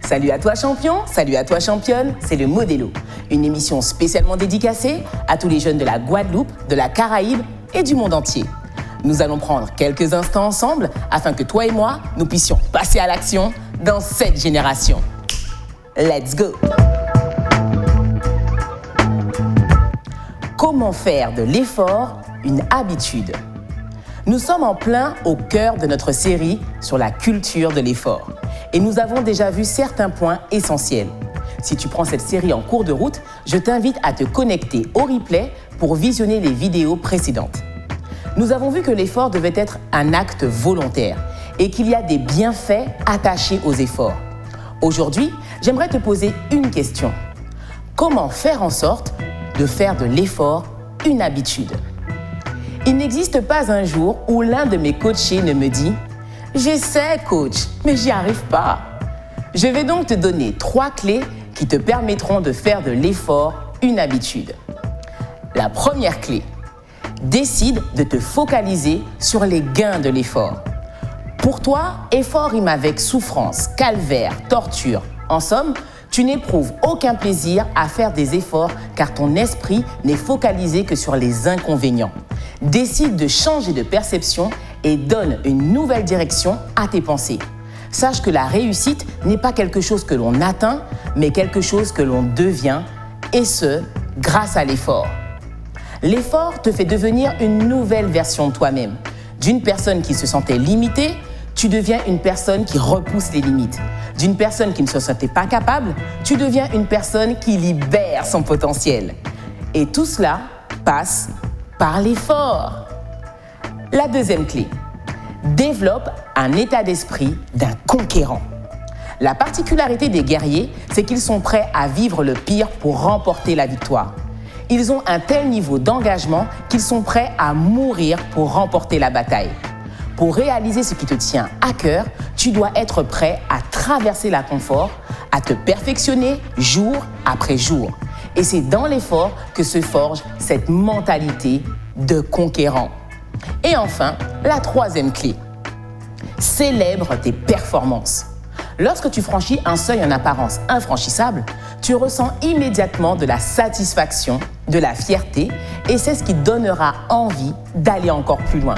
Salut à toi champion, salut à toi championne, c'est le Modelo, une émission spécialement dédicacée à tous les jeunes de la Guadeloupe, de la Caraïbe et du monde entier. Nous allons prendre quelques instants ensemble afin que toi et moi, nous puissions passer à l'action dans cette génération. Let's go! Comment faire de l'effort une habitude? Nous sommes en plein au cœur de notre série sur la culture de l'effort. Et nous avons déjà vu certains points essentiels. Si tu prends cette série en cours de route, je t'invite à te connecter au replay pour visionner les vidéos précédentes. Nous avons vu que l'effort devait être un acte volontaire et qu'il y a des bienfaits attachés aux efforts. Aujourd'hui, j'aimerais te poser une question. Comment faire en sorte de faire de l'effort une habitude? Il n'existe pas un jour où l'un de mes coachés ne me dit « J'essaie, coach, mais j'y arrive pas ». Je vais donc te donner 3 clés qui te permettront de faire de l'effort une habitude. La première clé, décide de te focaliser sur les gains de l'effort. Pour toi, effort rime avec souffrance, calvaire, torture. En somme, tu n'éprouves aucun plaisir à faire des efforts car ton esprit n'est focalisé que sur les inconvénients. Décide de changer de perception et donne une nouvelle direction à tes pensées. Sache que la réussite n'est pas quelque chose que l'on atteint, mais quelque chose que l'on devient, et ce, grâce à l'effort. L'effort te fait devenir une nouvelle version de toi-même. D'une personne qui se sentait limitée, tu deviens une personne qui repousse les limites. D'une personne qui ne se sentait pas capable, tu deviens une personne qui libère son potentiel. Et tout cela passe par l'effort. La deuxième clé, développe un état d'esprit d'un conquérant. La particularité des guerriers, c'est qu'ils sont prêts à vivre le pire pour remporter la victoire. Ils ont un tel niveau d'engagement qu'ils sont prêts à mourir pour remporter la bataille. Pour réaliser ce qui te tient à cœur, tu dois être prêt à traverser l'inconfort, à te perfectionner jour après jour. Et c'est dans l'effort que se forge cette mentalité de conquérant. Et enfin, la troisième clé, célèbre tes performances. Lorsque tu franchis un seuil en apparence infranchissable, tu ressens immédiatement de la satisfaction, de la fierté, et c'est ce qui donnera envie d'aller encore plus loin.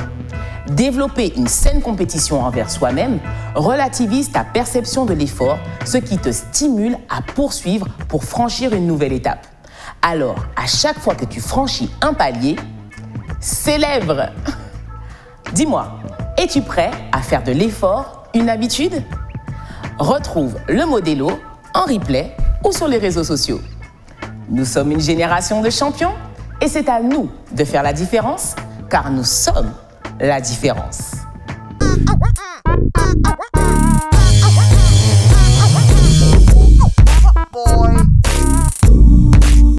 Développer une saine compétition envers soi-même relativise ta perception de l'effort, ce qui te stimule à poursuivre pour franchir une nouvelle étape. Alors, à chaque fois que tu franchis un palier, célèbre! Dis-moi, es-tu prêt à faire de l'effort une habitude? Retrouve le Modelo en replay ou sur les réseaux sociaux. Nous sommes une génération de champions et c'est à nous de faire la différence car nous sommes la différence.